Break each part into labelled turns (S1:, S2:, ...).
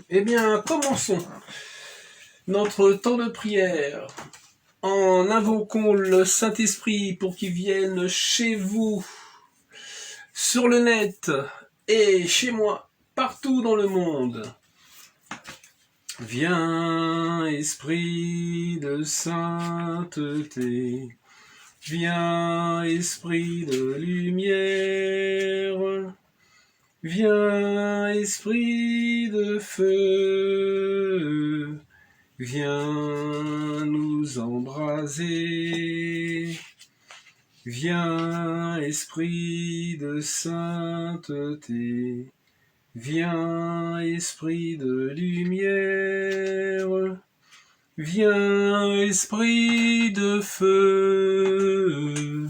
S1: Eh bien, commençons notre temps de prière en invoquant le Saint-Esprit pour qu'il vienne chez vous, sur le net et chez moi, partout dans le monde. Viens, Esprit de sainteté, viens, Esprit de lumière, viens, Esprit de feu, viens nous embraser. Viens, Esprit de sainteté, viens, Esprit de lumière, viens, Esprit de feu,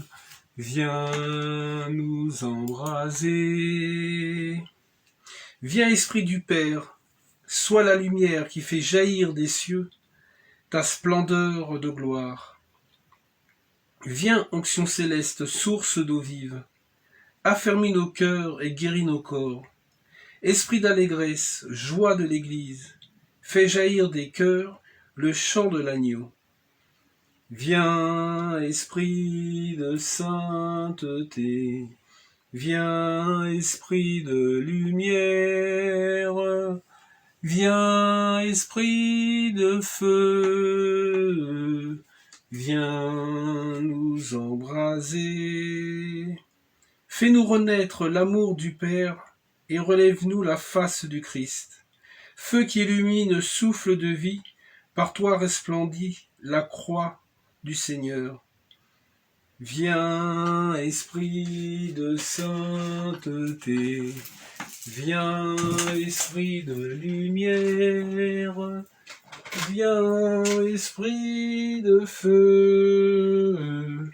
S1: viens nous embraser. Viens, Esprit du Père, sois la lumière qui fait jaillir des cieux ta splendeur de gloire. Viens, onction céleste, source d'eau vive, affermis nos cœurs et guéris nos corps. Esprit d'allégresse, joie de l'Église, fais jaillir des cœurs le chant de l'agneau. Viens, Esprit de sainteté, viens, Esprit de lumière, viens, Esprit de feu, viens nous embraser. Fais-nous renaître l'amour du Père et relève-nous la face du Christ. Feu qui illumine, souffle de vie, par toi resplendit la croix du Seigneur. Viens, Esprit de sainteté, viens, Esprit de lumière, viens, Esprit de feu,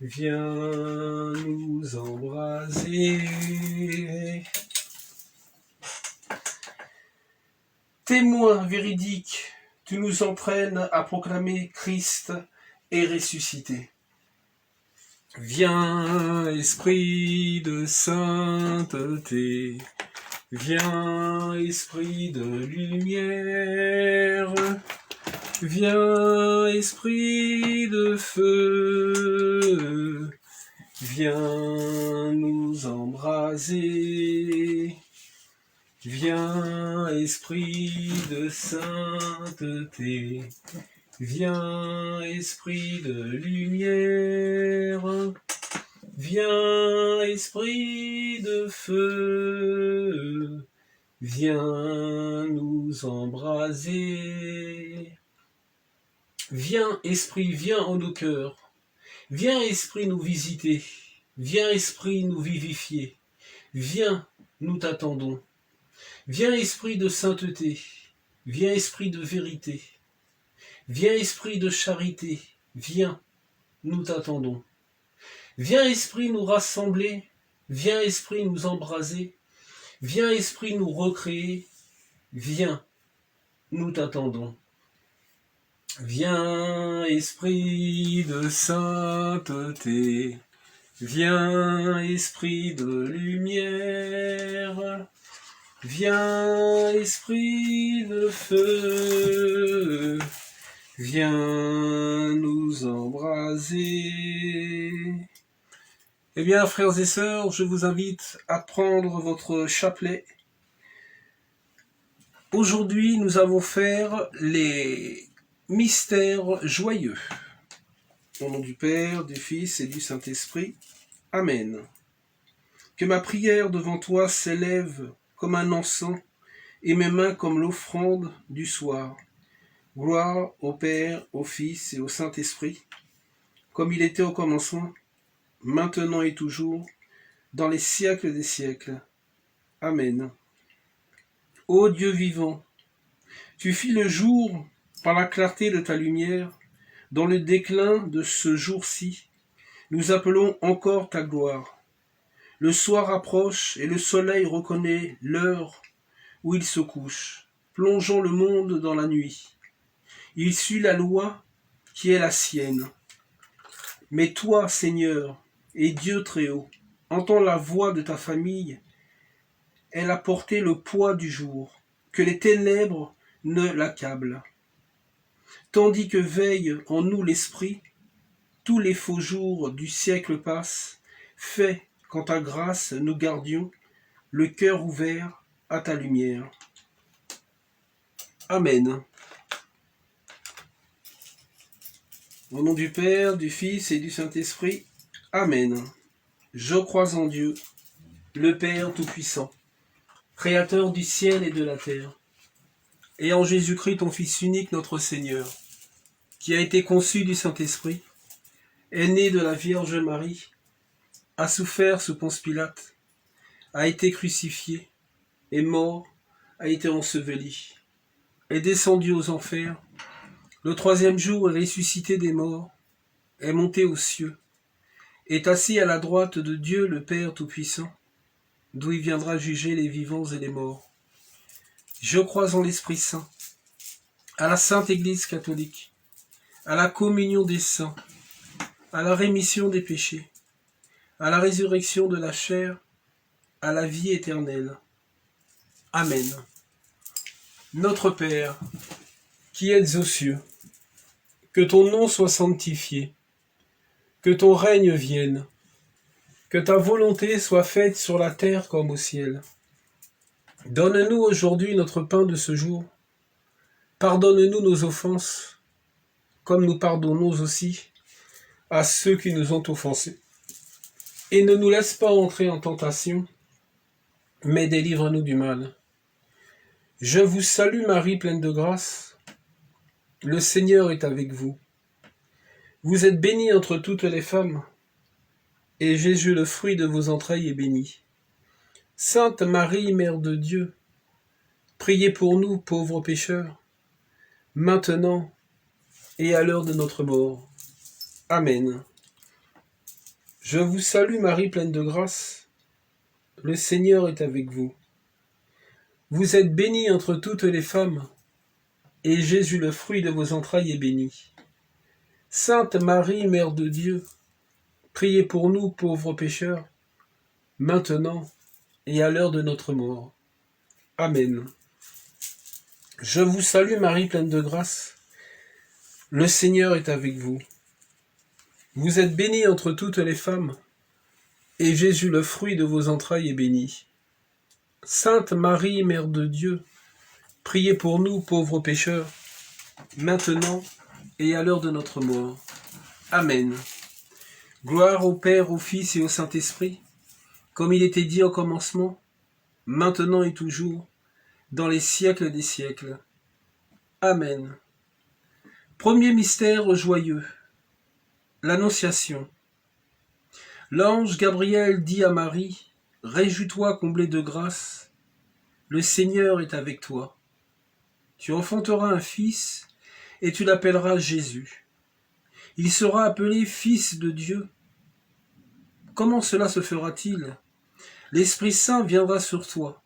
S1: viens nous embraser. Témoin véridique, tu nous entraînes à proclamer Christ est ressuscité. Viens, Esprit de sainteté, viens, Esprit de lumière, viens, Esprit de feu, viens nous embraser. Viens, Esprit de sainteté, viens, Esprit de lumière, viens, Esprit de feu, viens nous embraser. Viens, Esprit, viens en nos cœurs, viens, Esprit, nous visiter, viens, Esprit, nous vivifier, viens, nous t'attendons. Viens, Esprit de sainteté, viens, Esprit de vérité, viens, Esprit de charité, viens, nous t'attendons. Viens, Esprit, nous rassembler, viens, Esprit, nous embraser, viens, Esprit, nous recréer, viens, nous t'attendons. Viens, Esprit de sainteté, viens, Esprit de lumière, viens, Esprit de feu, viens nous embraser. Eh bien, frères et sœurs, je vous invite à prendre votre chapelet. Aujourd'hui, nous allons faire les mystères joyeux. Au nom du Père, du Fils et du Saint-Esprit. Amen. Que ma prière devant toi s'élève comme un encens, et mes mains comme l'offrande du soir. Gloire au Père, au Fils et au Saint-Esprit, comme il était au commencement, maintenant et toujours, dans les siècles des siècles. Amen. Ô Dieu vivant, tu fis le jour par la clarté de ta lumière, dans le déclin de ce jour-ci, nous appelons encore ta gloire. Le soir approche et le soleil reconnaît l'heure où il se couche, plongeant le monde dans la nuit. Il suit la loi qui est la sienne. Mais toi, Seigneur, et Dieu très haut, entends la voix de ta famille elle a porté le poids du jour, que les ténèbres ne l'accablent. Tandis que veille en nous l'esprit, tous les faux jours du siècle passent, fais qu'en ta grâce nous gardions le cœur ouvert à ta lumière. Amen. Au nom du Père, du Fils et du Saint-Esprit. Amen. Je crois en Dieu, le Père Tout-Puissant, Créateur du ciel et de la terre, et en Jésus-Christ, ton Fils unique, notre Seigneur, qui a été conçu du Saint-Esprit, est né de la Vierge Marie, a souffert sous Ponce Pilate, a été crucifié, est mort, a été enseveli, est descendu aux enfers, le troisième jour est ressuscité des morts, est monté aux cieux, est assis à la droite de Dieu le Père Tout-Puissant, d'où il viendra juger les vivants et les morts. Je crois en l'Esprit Saint, à la Sainte Église catholique, à la communion des saints, à la rémission des péchés, à la résurrection de la chair, à la vie éternelle. Amen. Notre Père, qui êtes aux cieux, que ton nom soit sanctifié, que ton règne vienne, que ta volonté soit faite sur la terre comme au ciel. Donne-nous aujourd'hui notre pain de ce jour. Pardonne-nous nos offenses, comme nous pardonnons aussi à ceux qui nous ont offensés. Et ne nous laisse pas entrer en tentation, mais délivre-nous du mal. Je vous salue Marie, pleine de grâce. Le Seigneur est avec vous. Vous êtes bénie entre toutes les femmes, et Jésus, le fruit de vos entrailles, est béni. Sainte Marie, Mère de Dieu, priez pour nous, pauvres pécheurs, maintenant et à l'heure de notre mort. Amen. Je vous salue Marie, pleine de grâce. Le Seigneur est avec vous. Vous êtes bénie entre toutes les femmes, et Jésus, le fruit de vos entrailles, est béni. Sainte Marie, Mère de Dieu, priez pour nous, pauvres pécheurs, maintenant et à l'heure de notre mort. Amen. Je vous salue Marie, pleine de grâce. Le Seigneur est avec vous. Vous êtes bénie entre toutes les femmes, et Jésus, le fruit de vos entrailles, est béni. Sainte Marie, Mère de Dieu, priez pour nous, pauvres pécheurs, maintenant et à l'heure de notre mort. Amen. Gloire au Père, au Fils et au Saint-Esprit, comme il était dit au commencement, maintenant et toujours, dans les siècles des siècles. Amen. Premier mystère joyeux, l'Annonciation. L'ange Gabriel dit à Marie, « Réjouis-toi, comblée de grâce, le Seigneur est avec toi. Tu enfanteras un fils, et tu l'appelleras Jésus. Il sera appelé Fils de Dieu. Comment cela se fera-t-il? L'Esprit Saint viendra sur toi.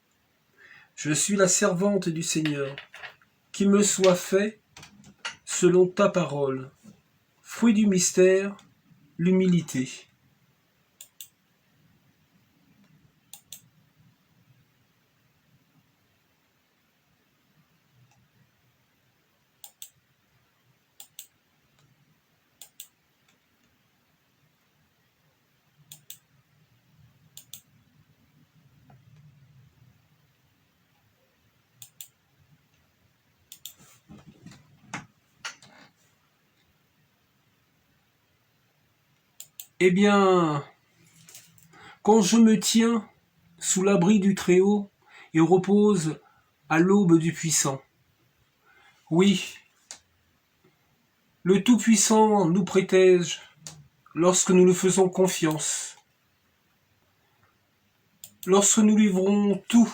S1: Je suis la servante du Seigneur. Qu'il me soit fait selon ta parole. » Fruit du mystère, l'humilité. Eh bien, quand je me tiens sous l'abri du Très-Haut et repose à l'aube du Puissant, oui, le Tout-Puissant nous protège lorsque nous lui faisons confiance, lorsque nous livrons tout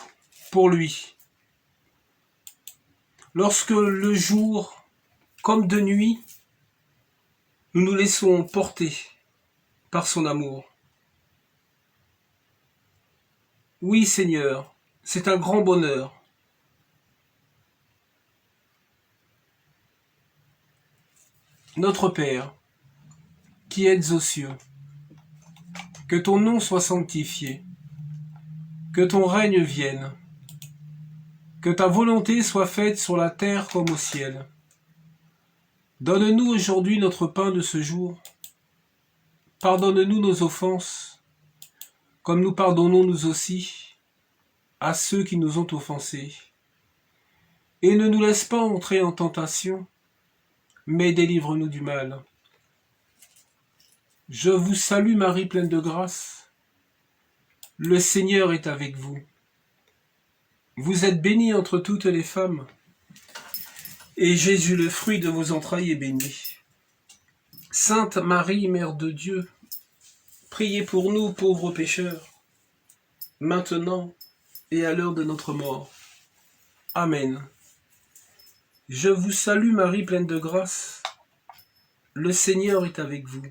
S1: pour lui, lorsque le jour comme de nuit, nous nous laissons porter par son amour. Oui, Seigneur, c'est un grand bonheur. Notre Père, qui êtes aux cieux, que ton nom soit sanctifié, que ton règne vienne, que ta volonté soit faite sur la terre comme au ciel. Donne-nous aujourd'hui notre pain de ce jour. Pardonne-nous nos offenses, comme nous pardonnons nous aussi à ceux qui nous ont offensés. Et ne nous laisse pas entrer en tentation, mais délivre-nous du mal. Je vous salue Marie pleine de grâce. Le Seigneur est avec vous. Vous êtes bénie entre toutes les femmes, et Jésus, le fruit de vos entrailles, est béni. Sainte Marie, Mère de Dieu, priez pour nous pauvres pécheurs, maintenant et à l'heure de notre mort. Amen. Je vous salue Marie pleine de grâce. Le Seigneur est avec vous.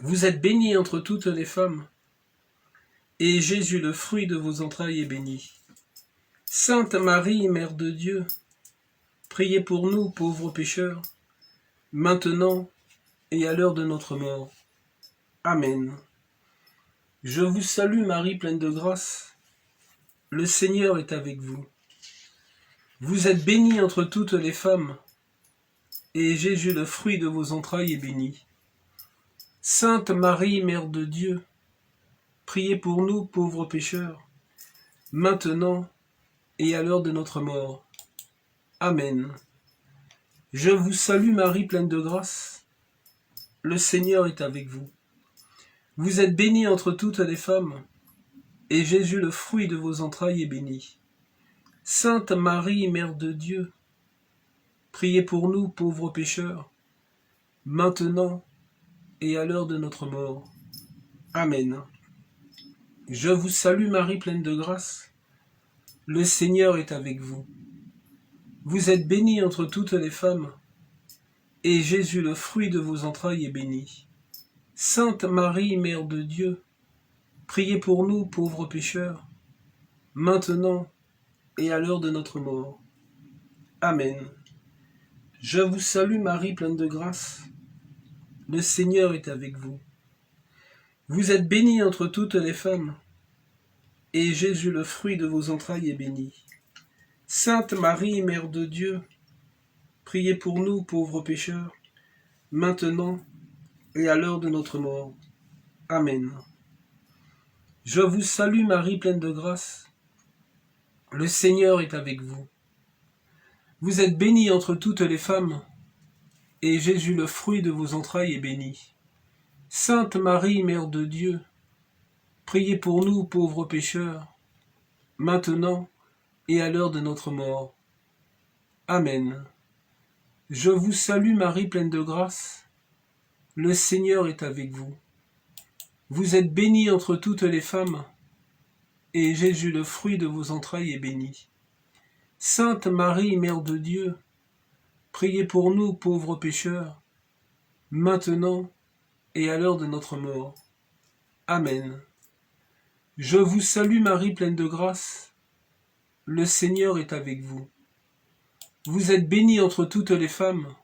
S1: Vous êtes bénie entre toutes les femmes, et Jésus, le fruit de vos entrailles, est béni. Sainte Marie, Mère de Dieu, priez pour nous pauvres pécheurs, maintenant et à l'heure de notre mort. Amen. Je vous salue Marie pleine de grâce. Le Seigneur est avec vous. Vous êtes bénie entre toutes les femmes, et Jésus, le fruit de vos entrailles, est béni. Sainte Marie, Mère de Dieu, priez pour nous pauvres pécheurs, maintenant et à l'heure de notre mort. Amen. Je vous salue Marie pleine de grâce. Le Seigneur est avec vous. Vous êtes bénie entre toutes les femmes, et Jésus, le fruit de vos entrailles, est béni. Sainte Marie, Mère de Dieu, priez pour nous pauvres pécheurs, maintenant et à l'heure de notre mort. Amen. Je vous salue Marie pleine de grâce. Le Seigneur est avec vous. Vous êtes bénie entre toutes les femmes, et Jésus, le fruit de vos entrailles, est béni. Sainte Marie, Mère de Dieu, priez pour nous pauvres pécheurs, maintenant et à l'heure de notre mort. Amen. Je vous salue Marie pleine de grâce. Le Seigneur est avec vous. Vous êtes bénie entre toutes les femmes, et Jésus, le fruit de vos entrailles, est béni. Sainte Marie, Mère de Dieu, priez pour nous pauvres pécheurs, maintenant et à l'heure de notre mort. Amen. Je vous salue Marie pleine de grâce. Le Seigneur est avec vous. Vous êtes bénie entre toutes les femmes, et Jésus, le fruit de vos entrailles, est béni. Sainte Marie, Mère de Dieu, priez pour nous pauvres pécheurs, maintenant et à l'heure de notre mort. Amen. Je vous salue Marie pleine de grâce. Le Seigneur est avec vous. Vous êtes bénie entre toutes les femmes, et Jésus, le fruit de vos entrailles, est béni. Sainte Marie, Mère de Dieu, priez pour nous pauvres pécheurs, maintenant et à l'heure de notre mort. Amen. Je vous salue Marie pleine de grâce. Le Seigneur est avec vous. Vous êtes bénie entre toutes les femmes,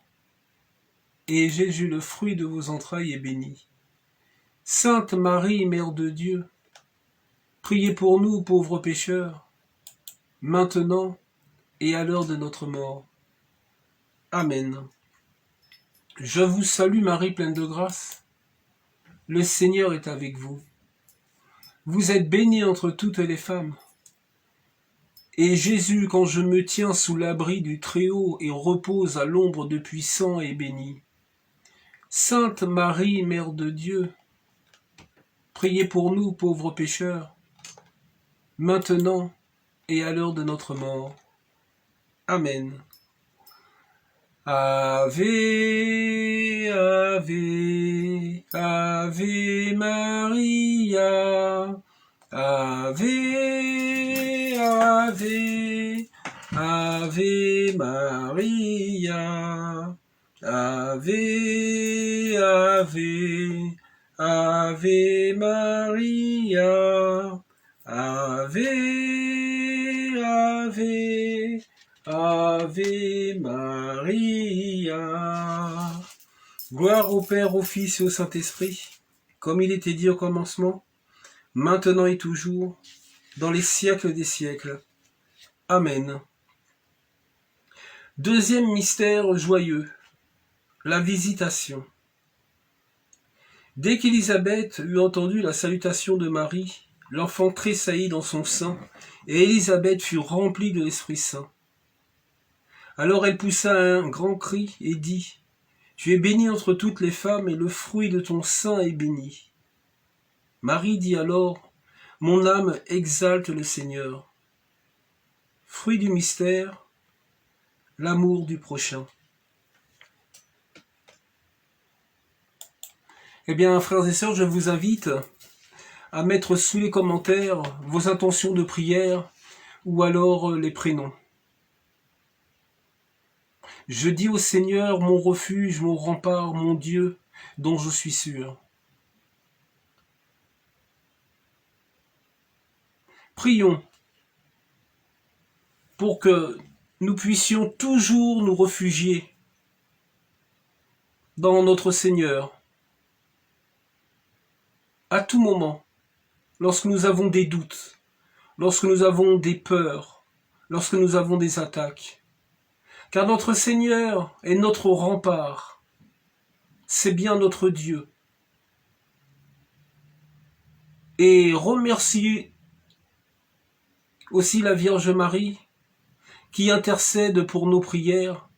S1: et Jésus, le fruit de vos entrailles, est béni. Sainte Marie, Mère de Dieu, priez pour nous pauvres pécheurs, maintenant et à l'heure de notre mort. Amen. Je vous salue Marie pleine de grâce. Le Seigneur est avec vous. Vous êtes bénie entre toutes les femmes, et Jésus, quand je me tiens sous l'abri du Très-Haut et repose à l'ombre de puissants, est béni. Sainte Marie, Mère de Dieu, priez pour nous pauvres pécheurs, maintenant et à l'heure de notre mort. Amen. Ave, Ave, Ave Maria, Ave, Ave, Ave Maria, Ave, Ave, Ave Maria, Ave, Ave, Ave Maria. Gloire au Père, au Fils et au Saint-Esprit, comme il était dit au commencement, maintenant et toujours, dans les siècles des siècles. Amen. Deuxième mystère joyeux, la visitation. Dès qu'Élisabeth eut entendu la salutation de Marie, l'enfant tressaillit dans son sein, et Élisabeth fut remplie de l'Esprit Saint. Alors elle poussa un grand cri et dit : « Tu es bénie entre toutes les femmes, et le fruit de ton sein est béni. » Marie dit alors : « Mon âme exalte le Seigneur. » Fruit du mystère, l'amour du prochain. Eh bien, frères et sœurs, je vous invite à mettre sous les commentaires vos intentions de prière ou alors les prénoms. Je dis au Seigneur, mon refuge, mon rempart, mon Dieu, dont je suis sûr. Prions pour que nous puissions toujours nous réfugier dans notre Seigneur, à tout moment, lorsque nous avons des doutes, lorsque nous avons des peurs, lorsque nous avons des attaques. Car notre Seigneur est notre rempart, c'est bien notre Dieu. Et remercier aussi la Vierge Marie qui intercède pour nos prières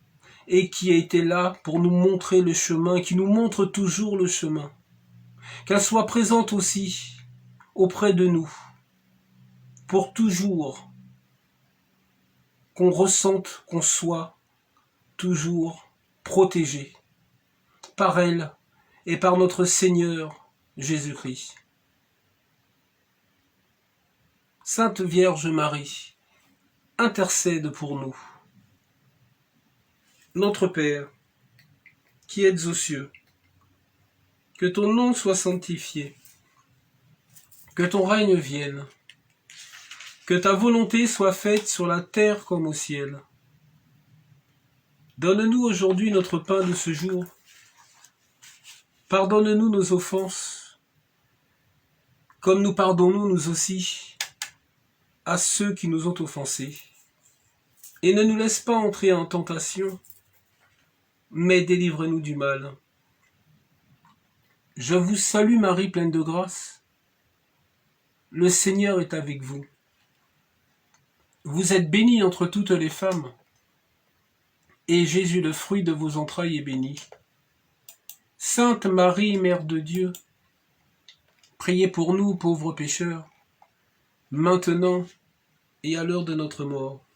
S1: et qui a été là pour nous montrer le chemin, qui nous montre toujours le chemin. Qu'elle soit présente aussi auprès de nous, pour toujours qu'on ressente qu'on soit toujours protégé par elle et par notre Seigneur Jésus-Christ. Sainte Vierge Marie, intercède pour nous. Notre Père, qui êtes aux cieux, que ton nom soit sanctifié, que ton règne vienne, que ta volonté soit faite sur la terre comme au ciel. Donne-nous aujourd'hui notre pain de ce jour. Pardonne-nous nos offenses, comme nous pardonnons nous aussi à ceux qui nous ont offensés. Et ne nous laisse pas entrer en tentation, mais délivre-nous du mal. Je vous salue Marie, pleine de grâce. Le Seigneur est avec vous. Vous êtes bénie entre toutes les femmes, et Jésus, le fruit de vos entrailles, est béni. Sainte Marie, Mère de Dieu, priez pour nous, pauvres pécheurs, maintenant et à l'heure de notre mort.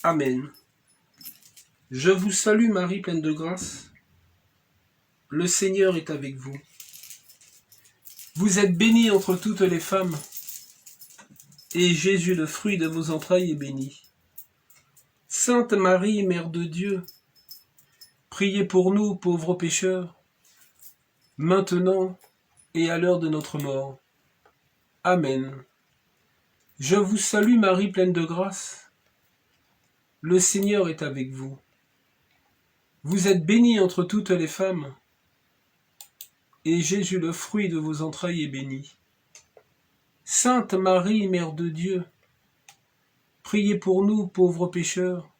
S1: Amen. Je vous salue Marie, pleine de grâce. Le Seigneur est avec vous. Vous êtes bénie entre toutes les femmes, et Jésus, le fruit de vos entrailles, est béni. Sainte Marie, Mère de Dieu, priez pour nous, pauvres pécheurs, maintenant et à l'heure de notre mort. Amen. Je vous salue Marie, pleine de grâce. Le Seigneur est avec vous. Vous êtes bénie entre toutes les femmes, et Jésus, le fruit de vos entrailles, est béni. Sainte Marie, Mère de Dieu, priez pour nous, pauvres pécheurs,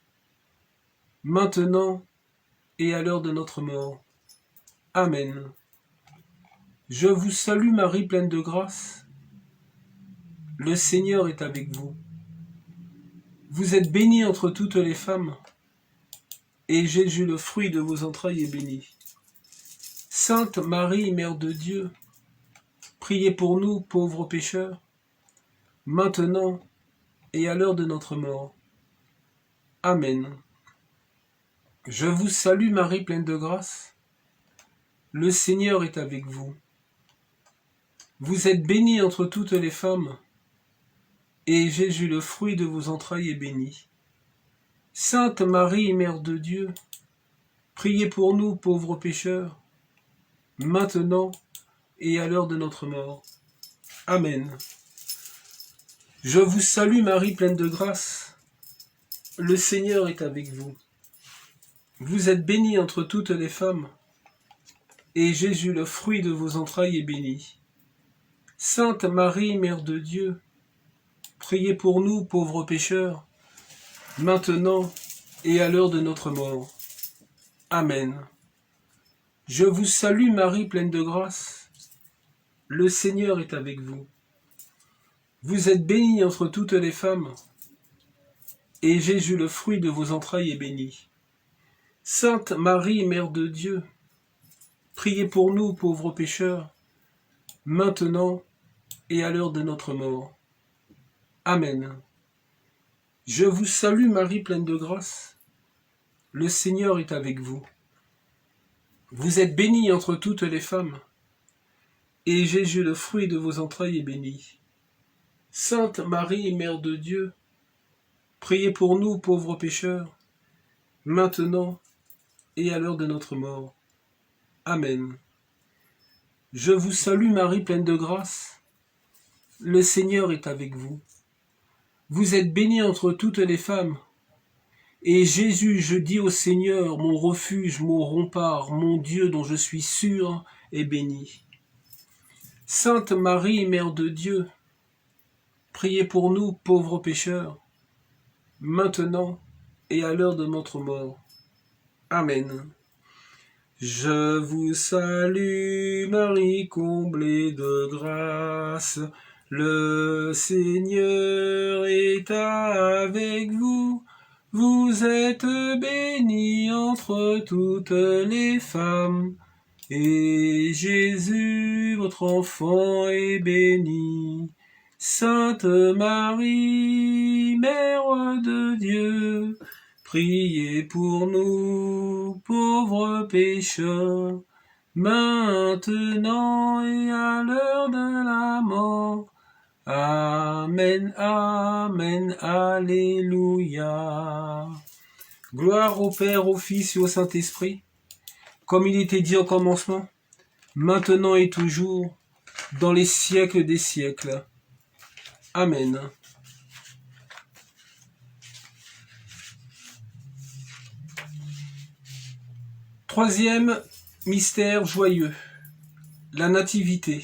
S1: maintenant et à l'heure de notre mort. Amen. Je vous salue Marie, pleine de grâce. Le Seigneur est avec vous. Vous êtes bénie entre toutes les femmes, et Jésus, le fruit de vos entrailles, est béni. Sainte Marie, Mère de Dieu, priez pour nous, pauvres pécheurs, maintenant et à l'heure de notre mort. Amen. Je vous salue Marie, pleine de grâce. Le Seigneur est avec vous. Vous êtes bénie entre toutes les femmes, et Jésus, le fruit de vos entrailles, est béni. Sainte Marie, Mère de Dieu, priez pour nous, pauvres pécheurs, maintenant et à l'heure de notre mort. Amen. Je vous salue Marie, pleine de grâce. Le Seigneur est avec vous. Vous êtes bénie entre toutes les femmes, et Jésus, le fruit de vos entrailles, est béni. Sainte Marie, Mère de Dieu, priez pour nous, pauvres pécheurs, maintenant et à l'heure de notre mort. Amen. Je vous salue Marie, pleine de grâce. Le Seigneur est avec vous. Vous êtes bénie entre toutes les femmes, et Jésus, le fruit de vos entrailles, est béni. Sainte Marie, Mère de Dieu, priez pour nous, pauvres pécheurs, maintenant et à l'heure de notre mort. Amen. Je vous salue Marie, pleine de grâce. Le Seigneur est avec vous. Vous êtes bénie entre toutes les femmes, et Jésus, le fruit de vos entrailles, est béni. Sainte Marie, Mère de Dieu, priez pour nous, pauvres pécheurs, maintenant et à l'heure de notre mort. Amen. Je vous salue Marie, pleine de grâce. Le Seigneur est avec vous. Vous êtes bénie entre toutes les femmes, et Jésus, je dis au Seigneur, mon refuge, mon rempart, mon Dieu dont je suis sûr, est béni. Sainte Marie, Mère de Dieu, priez pour nous, pauvres pécheurs, maintenant et à l'heure de notre mort. Amen. Je vous salue, Marie, comblée de grâce. Le Seigneur est avec vous. Vous êtes bénie entre toutes les femmes, et Jésus, votre enfant, est béni. Sainte Marie, Mère de Dieu, priez pour nous, pauvres pécheurs, maintenant et à l'heure de la mort. Amen, Amen, Alléluia. Gloire au Père, au Fils et au Saint-Esprit, comme il était dit au commencement, maintenant et toujours, dans les siècles des siècles. Amen. Troisième mystère joyeux, la Nativité.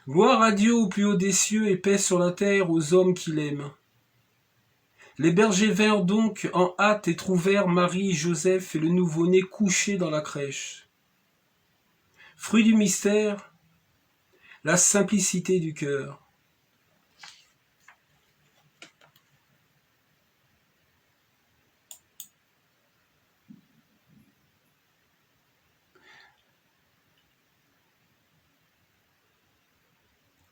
S1: Gloire à Dieu au plus haut des cieux et paix sur la terre aux hommes qui l'aiment. Les bergers vinrent donc en hâte et trouvèrent Marie, Joseph et le nouveau-né couchés dans la crèche. Fruit du mystère, la simplicité du cœur.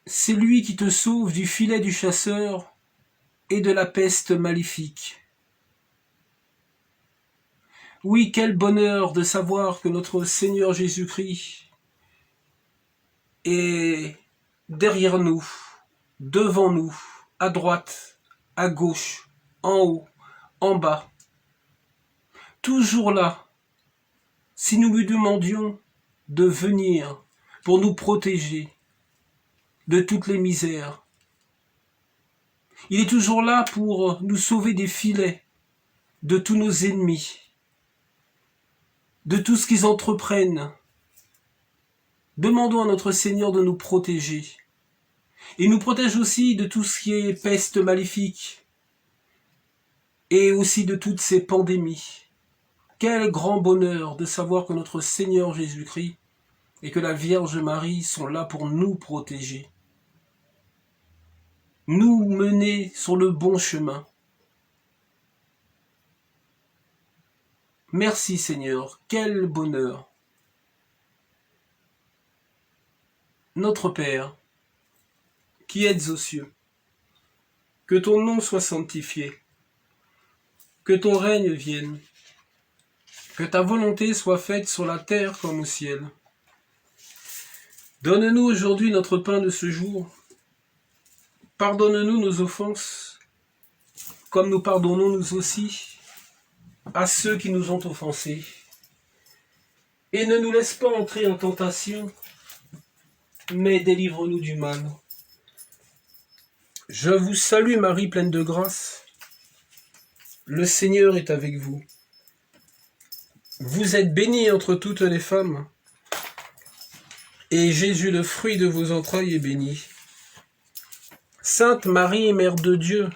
S1: C'est lui qui te sauve du filet du chasseur et de la peste maléfique. Oui, quel bonheur de savoir que notre Seigneur Jésus-Christ est derrière nous, devant nous, à droite, à gauche, en haut, en bas, toujours là, si nous lui demandions de venir pour nous protéger de toutes les misères. Il est toujours là pour nous sauver des filets de tous nos ennemis, de tout ce qu'ils entreprennent. Demandons à notre Seigneur de nous protéger. Il nous protège aussi de tout ce qui est peste maléfique et aussi de toutes ces pandémies. Quel grand bonheur de savoir que notre Seigneur Jésus-Christ et que la Vierge Marie sont là pour nous protéger, nous mener sur le bon chemin. Merci Seigneur, quel bonheur. Notre Père, qui êtes aux cieux, que ton nom soit sanctifié, que ton règne vienne, que ta volonté soit faite sur la terre comme au ciel. Donne-nous aujourd'hui notre pain de ce jour. Pardonne-nous nos offenses, comme nous pardonnons nous aussi à ceux qui nous ont offensés. Et ne nous laisse pas entrer en tentation, mais délivre-nous du mal. Je vous salue Marie, pleine de grâce. Le Seigneur est avec vous. Vous êtes bénie entre toutes les femmes, et Jésus, le fruit de vos entrailles, est béni. Sainte Marie, Mère de Dieu,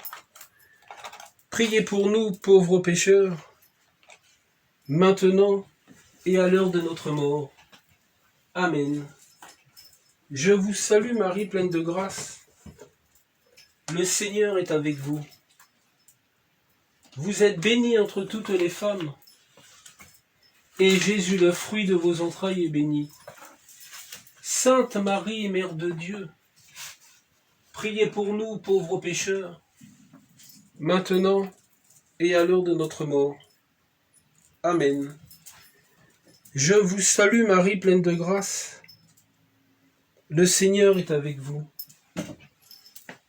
S1: priez pour nous, pauvres pécheurs, maintenant et à l'heure de notre mort. Amen. Je vous salue Marie, pleine de grâce. Le Seigneur est avec vous. Vous êtes bénie entre toutes les femmes, et Jésus, le fruit de vos entrailles, est béni. Sainte Marie, Mère de Dieu, priez pour nous, pauvres pécheurs, maintenant et à l'heure de notre mort. Amen. Je vous salue Marie, pleine de grâce. Le Seigneur est avec vous.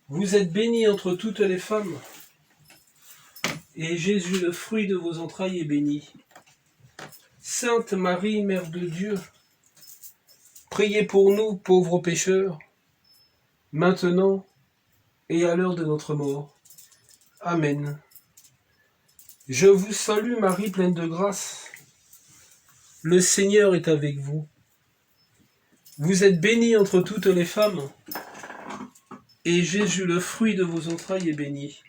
S1: Vous êtes bénie entre toutes les femmes, et Jésus, le fruit de vos entrailles, est béni. Sainte Marie, Mère de Dieu, priez pour nous, pauvres pécheurs, maintenant et à l'heure de notre mort. Amen. Je vous salue Marie, pleine de grâce. Le Seigneur est avec vous. Vous êtes bénie entre toutes les femmes, et Jésus, le fruit de vos entrailles, est béni.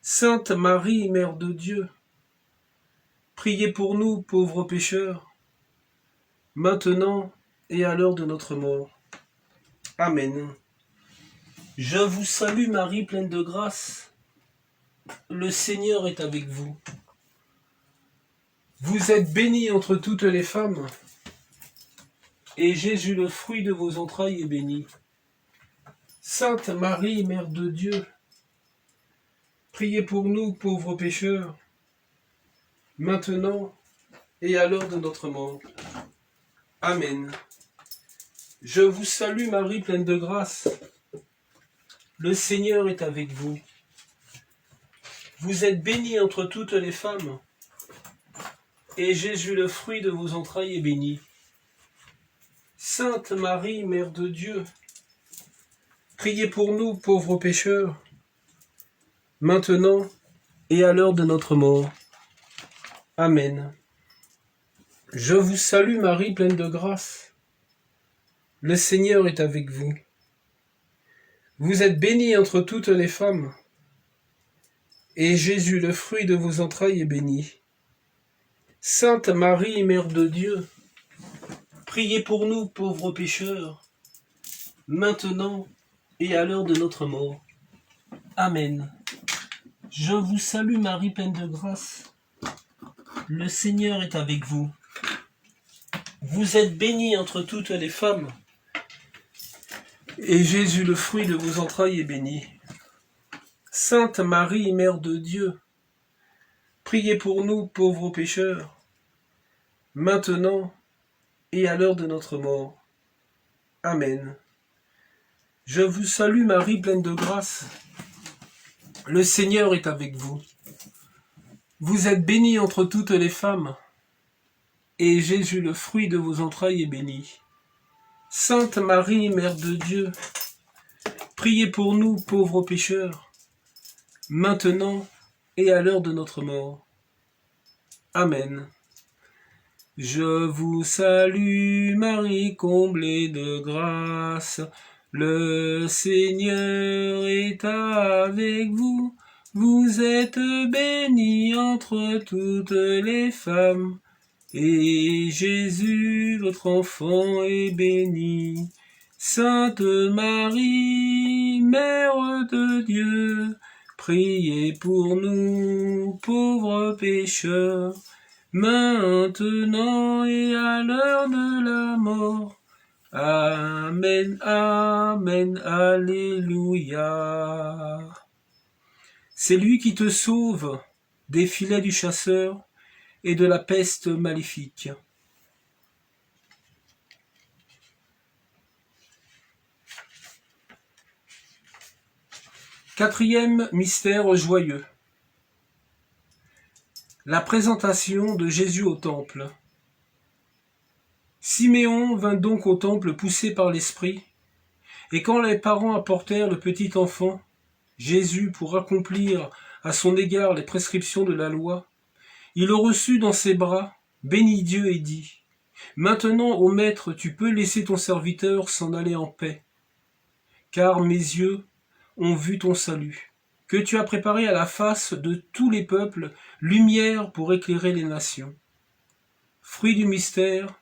S1: Sainte Marie, Mère de Dieu, priez pour nous, pauvres pécheurs, maintenant et à l'heure de notre mort. Amen. Je vous salue Marie, pleine de grâce. Le Seigneur est avec vous. Vous êtes bénie entre toutes les femmes, et Jésus, le fruit de vos entrailles, est béni. Sainte Marie, Mère de Dieu, priez pour nous, pauvres pécheurs, maintenant et à l'heure de notre mort. Amen. Je vous salue Marie, pleine de grâce. Le Seigneur est avec vous. Vous êtes bénie entre toutes les femmes, et Jésus, le fruit de vos entrailles, est béni. Sainte Marie, Mère de Dieu, priez pour nous, pauvres pécheurs, maintenant et à l'heure de notre mort. Amen. Je vous salue Marie, pleine de grâce. Le Seigneur est avec vous. Vous êtes bénie entre toutes les femmes, et Jésus, le fruit de vos entrailles, est béni. Sainte Marie, Mère de Dieu, priez pour nous, pauvres pécheurs, maintenant et à l'heure de notre mort. Amen. Je vous salue Marie, pleine de grâce. Le Seigneur est avec vous. Vous êtes bénie entre toutes les femmes, et Jésus, le fruit de vos entrailles, est béni. Sainte Marie, Mère de Dieu, priez pour nous, pauvres pécheurs, maintenant et à l'heure de notre mort. Amen. Je vous salue Marie, pleine de grâce. Le Seigneur est avec vous. Vous êtes bénie entre toutes les femmes, et Jésus, le fruit de vos entrailles, est béni. Sainte Marie, Mère de Dieu, priez pour nous, pauvres pécheurs, maintenant et à l'heure de notre mort. Amen. Je vous salue Marie, comblée de grâce. Le Seigneur est avec vous. Vous êtes bénie entre toutes les femmes, et Jésus, votre enfant, est béni. Sainte Marie, Mère de Dieu, priez pour nous, pauvres pécheurs, maintenant et à l'heure de la mort. Amen, amen, alléluia. C'est lui qui te sauve des filets du chasseur et de la peste maléfique. Quatrième mystère joyeux. La présentation de Jésus au temple. Siméon vint donc au temple poussé par l'Esprit, et quand les parents apportèrent le petit enfant, Jésus, pour accomplir à son égard les prescriptions de la loi, il le reçut dans ses bras, bénit Dieu et dit : Maintenant, ô Maître, tu peux laisser ton serviteur s'en aller en paix, car mes yeux ont vu ton salut, que tu as préparé à la face de tous les peuples, lumière pour éclairer les nations. Fruit du mystère,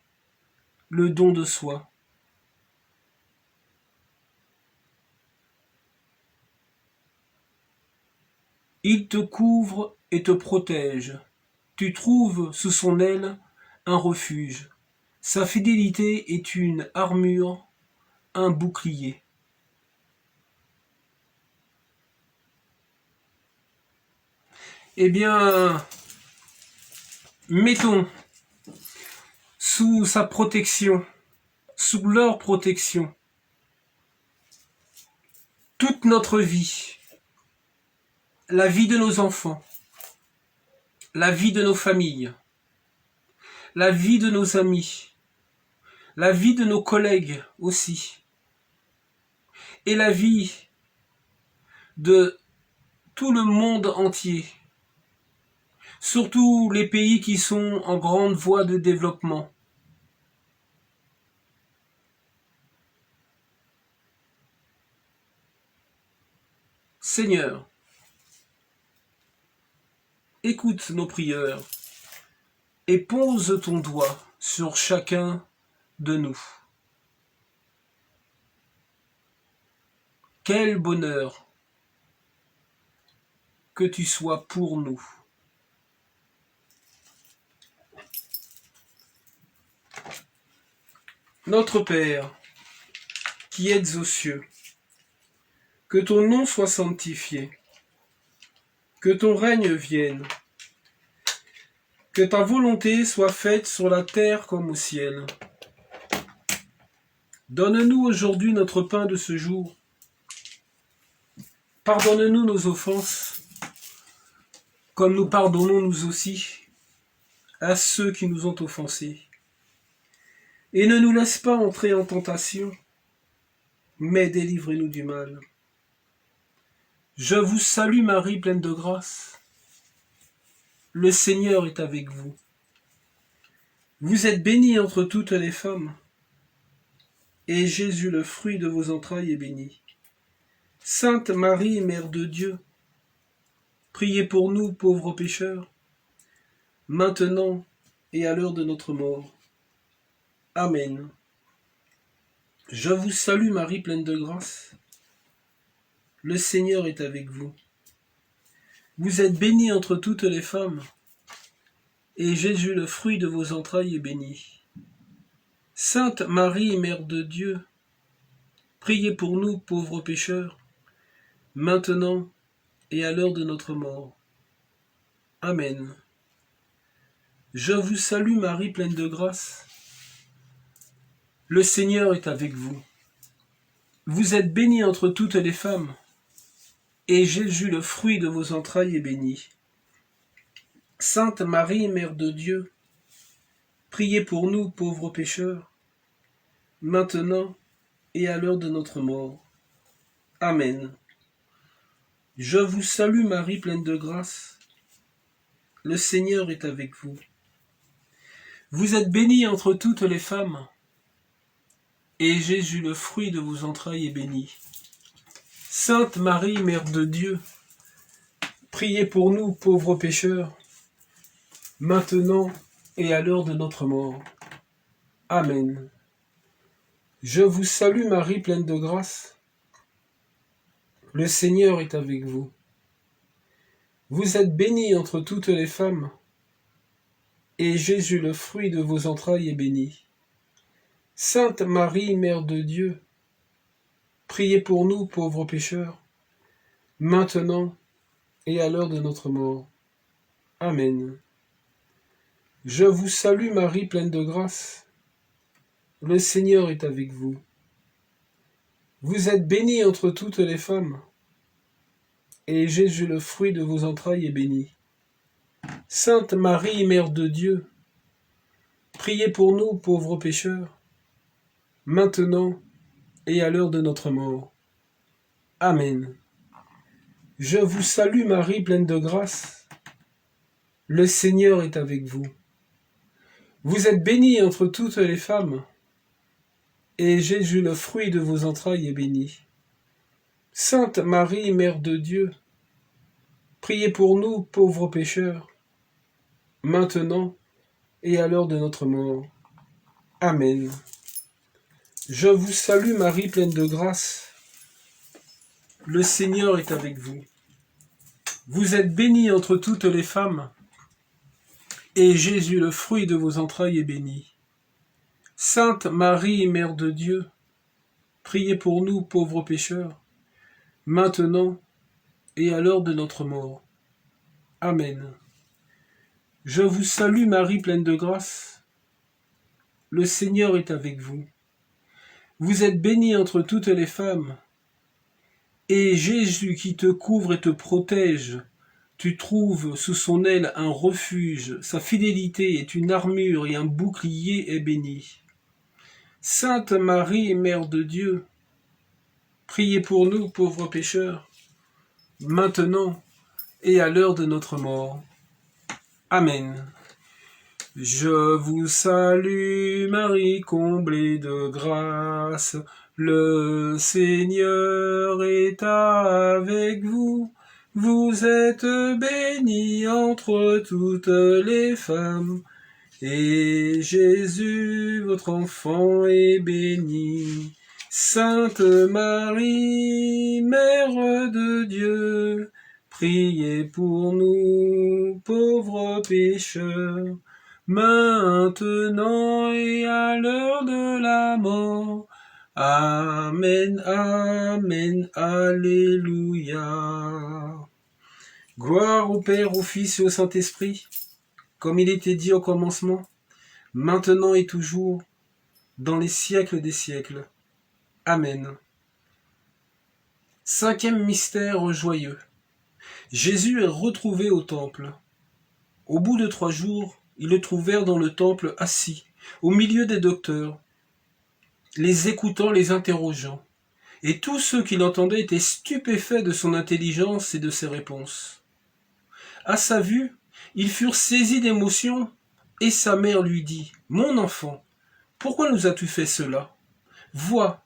S1: le don de soi. Il te couvre et te protège. Tu trouves sous son aile un refuge. Sa fidélité est une armure, un bouclier. Eh bien, mettons sous sa protection, sous leur protection, toute notre vie, la vie de nos enfants, la vie de nos familles, la vie de nos amis, la vie de nos collègues aussi, et la vie de tout le monde entier, surtout les pays qui sont en grande voie de développement. Seigneur, écoute nos prières et pose ton doigt sur chacun de nous. Quel bonheur que tu sois pour nous. Notre Père, qui êtes aux cieux, que ton nom soit sanctifié, que ton règne vienne, que ta volonté soit faite sur la terre comme au ciel. Donne-nous aujourd'hui notre pain de ce jour. Pardonne-nous nos offenses, comme nous pardonnons nous aussi à ceux qui nous ont offensés. Et ne nous laisse pas entrer en tentation, mais délivrez-nous du mal. Je vous salue Marie, pleine de grâce. Le Seigneur est avec vous. Vous êtes bénie entre toutes les femmes, et Jésus, le fruit de vos entrailles, est béni. Sainte Marie, Mère de Dieu, priez pour nous, pauvres pécheurs, maintenant et à l'heure de notre mort. Amen. Je vous salue Marie, pleine de grâce. Le Seigneur est avec vous. Vous êtes bénie entre toutes les femmes, et Jésus, le fruit de vos entrailles, est béni. Sainte Marie, Mère de Dieu, priez pour nous, pauvres pécheurs, maintenant et à l'heure de notre mort. Amen. Je vous salue Marie, pleine de grâce. Le Seigneur est avec vous. Vous êtes bénie entre toutes les femmes, et Jésus, le fruit de vos entrailles, est béni. Sainte Marie, Mère de Dieu, priez pour nous, pauvres pécheurs, maintenant et à l'heure de notre mort. Amen. Je vous salue Marie, pleine de grâce. Le Seigneur est avec vous. Vous êtes bénie entre toutes les femmes, et Jésus, le fruit de vos entrailles, est béni. Sainte Marie, Mère de Dieu, priez pour nous, pauvres pécheurs, maintenant et à l'heure de notre mort. Amen. Je vous salue Marie, pleine de grâce. Le Seigneur est avec vous. Vous êtes bénie entre toutes les femmes, et Jésus, le fruit de vos entrailles, est béni. Sainte Marie, Mère de Dieu, priez pour nous, pauvres pécheurs, maintenant et à l'heure de notre mort. Amen. Je vous salue Marie, pleine de grâce. Le Seigneur est avec vous. Vous êtes bénie entre toutes les femmes, et Jésus, le fruit de vos entrailles, est béni. Sainte Marie, Mère de Dieu, priez pour nous, pauvres pécheurs, maintenant et à l'heure de notre mort. Amen. Je vous salue Marie, pleine de grâce. Le Seigneur est avec vous. Vous êtes bénie entre toutes les femmes, et Jésus, le fruit de vos entrailles, est béni. Sainte Marie, Mère de Dieu, priez pour nous, pauvres pécheurs, maintenant et à l'heure de notre mort. Amen. Je vous salue Marie, pleine de grâce. Le Seigneur est avec vous. Vous êtes bénie entre toutes les femmes, et Jésus, le fruit de vos entrailles, est béni. Sainte Marie, Mère de Dieu, priez pour nous, pauvres pécheurs, maintenant et à l'heure de notre mort. Amen. Je vous salue Marie, pleine de grâce. Le Seigneur est avec vous. Vous êtes bénie entre toutes les femmes, et Jésus qui te couvre et te protège, tu trouves sous son aile un refuge, sa fidélité est une armure et un bouclier est béni. Sainte Marie, Mère de Dieu, priez pour nous, pauvres pécheurs, maintenant et à l'heure de notre mort. Amen. Je vous salue Marie, comblée de grâce, le Seigneur est avec vous. Vous êtes bénie entre toutes les femmes, et Jésus, votre enfant, est béni. Sainte Marie, Mère de Dieu, priez pour nous, pauvres pécheurs, maintenant et à l'heure de la mort. Amen, amen, alléluia. Gloire au Père, au Fils et au Saint-Esprit, comme il était dit au commencement, maintenant et toujours, dans les siècles des siècles. Amen. Cinquième mystère joyeux. Jésus est retrouvé au temple. Au bout de 3 jours, ils le trouvèrent dans le temple assis, au milieu des docteurs, les écoutant, les interrogeant. Et tous ceux qui l'entendaient étaient stupéfaits de son intelligence et de ses réponses. À sa vue, ils furent saisis d'émotion, et sa mère lui dit : « Mon enfant, pourquoi nous as-tu fait cela ? Vois,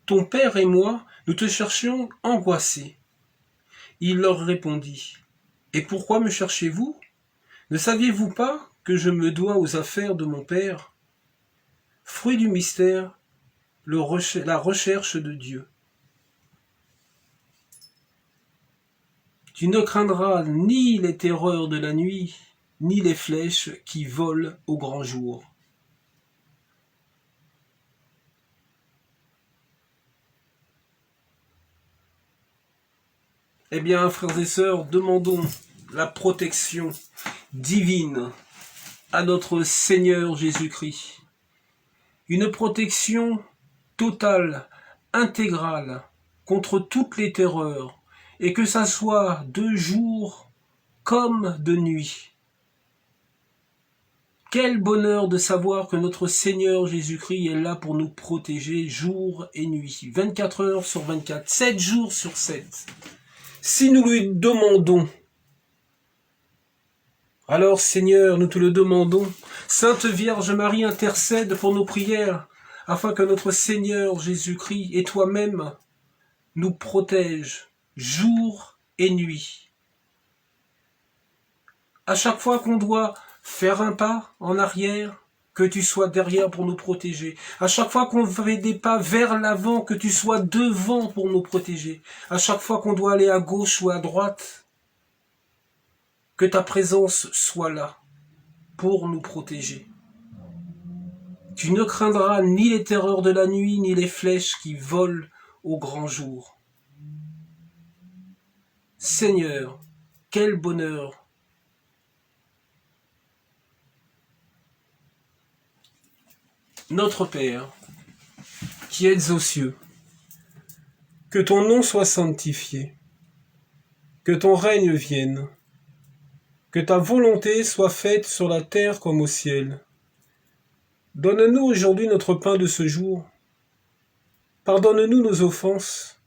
S1: ton père et moi, nous te cherchions angoissés. » Il leur répondit : « Et pourquoi me cherchez-vous ? Ne saviez-vous pas que je me dois aux affaires de mon père ? » Fruit du mystère, la recherche de Dieu. Tu ne craindras ni les terreurs de la nuit, ni les flèches qui volent au grand jour. Eh bien, frères et sœurs, demandons la protection divine à notre Seigneur Jésus-Christ. Une protection totale, intégrale, contre toutes les terreurs, et que ça soit de jour comme de nuit. Quel bonheur de savoir que notre Seigneur Jésus-Christ est là pour nous protéger jour et nuit, 24 heures sur 24, 7 jours sur 7. Si nous lui demandons, alors Seigneur, nous te le demandons, Sainte Vierge Marie, intercède pour nos prières, afin que notre Seigneur Jésus-Christ et toi-même nous protègent jour et nuit. À chaque fois qu'on doit faire un pas en arrière, que tu sois derrière pour nous protéger. À chaque fois qu'on fait des pas vers l'avant, que tu sois devant pour nous protéger. À chaque fois qu'on doit aller à gauche ou à droite, que ta présence soit là pour nous protéger. Tu ne craindras ni les terreurs de la nuit, ni les flèches qui volent au grand jour. Seigneur, quel bonheur! Notre Père, qui êtes aux cieux, que ton nom soit sanctifié, que ton règne vienne, que ta volonté soit faite sur la terre comme au ciel. Donne-nous aujourd'hui notre pain de ce jour. Pardonne-nous nos offenses,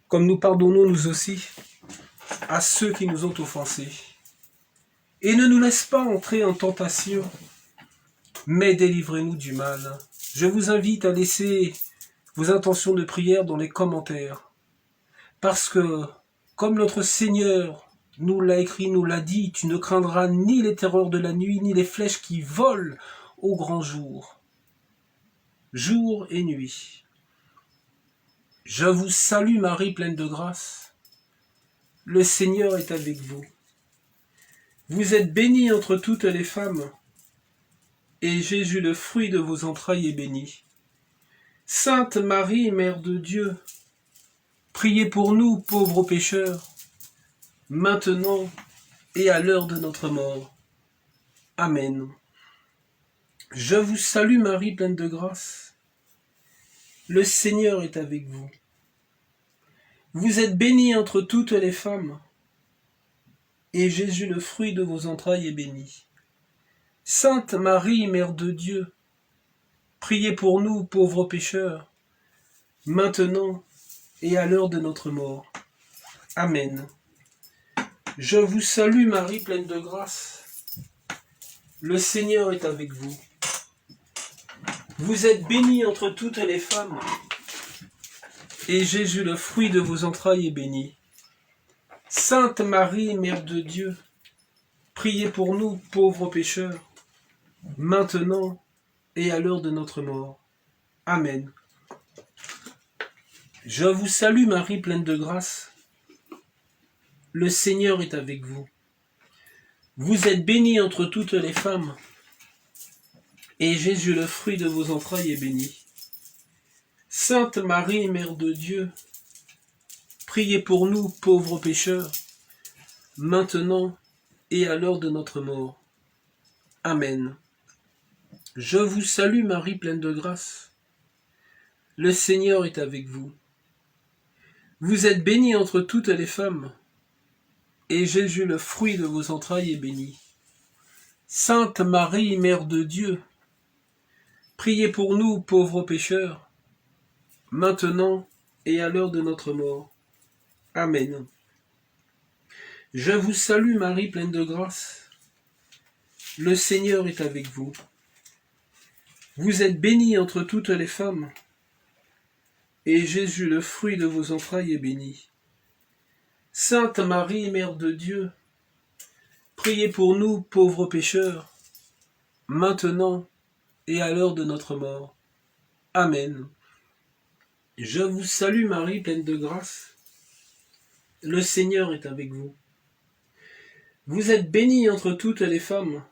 S1: comme nous pardonnons nous aussi à ceux qui nous ont offensés. Et ne nous laisse pas entrer en tentation, mais délivrez-nous du mal. Je vous invite à laisser vos intentions de prière dans les commentaires, parce que, comme notre Seigneur nous l'a écrit, nous l'a dit, tu ne craindras ni les terreurs de la nuit, ni les flèches qui volent au grand jour. Jour et nuit. Je vous salue Marie, pleine de grâce. Le Seigneur est avec vous. Vous êtes bénie entre toutes les femmes, et Jésus, le fruit de vos entrailles, est béni. Sainte Marie, Mère de Dieu, priez pour nous, pauvres pécheurs, maintenant et à l'heure de notre mort. Amen. Je vous salue Marie, pleine de grâce. Le Seigneur est avec vous. Vous êtes bénie entre toutes les femmes, et Jésus, le fruit de vos entrailles, est béni. Sainte Marie, Mère de Dieu, priez pour nous, pauvres pécheurs, maintenant et à l'heure de notre mort. Amen. Je vous salue Marie, pleine de grâce. Le Seigneur est avec vous. Vous êtes bénie entre toutes les femmes, et Jésus, le fruit de vos entrailles, est béni. Sainte Marie, Mère de Dieu, priez pour nous, pauvres pécheurs, maintenant et à l'heure de notre mort. Amen. Je vous salue Marie, pleine de grâce. Le Seigneur est avec vous. Vous êtes bénie entre toutes les femmes, et Jésus, le fruit de vos entrailles, est béni. Sainte Marie, Mère de Dieu, priez pour nous, pauvres pécheurs, maintenant et à l'heure de notre mort. Amen. Je vous salue Marie, pleine de grâce. Le Seigneur est avec vous. Vous êtes bénie entre toutes les femmes, et Jésus, le fruit de vos entrailles, est béni. Sainte Marie, Mère de Dieu, priez pour nous, pauvres pécheurs, maintenant et à l'heure de notre mort. Amen. Je vous salue Marie, pleine de grâce. Le Seigneur est avec vous. Vous êtes bénie entre toutes les femmes, et Jésus, le fruit de vos entrailles, est béni. Sainte Marie, Mère de Dieu, priez pour nous, pauvres pécheurs, maintenant et à l'heure de notre mort. Amen. Je vous salue Marie, pleine de grâce. Le Seigneur est avec vous. Vous êtes bénie entre toutes les femmes,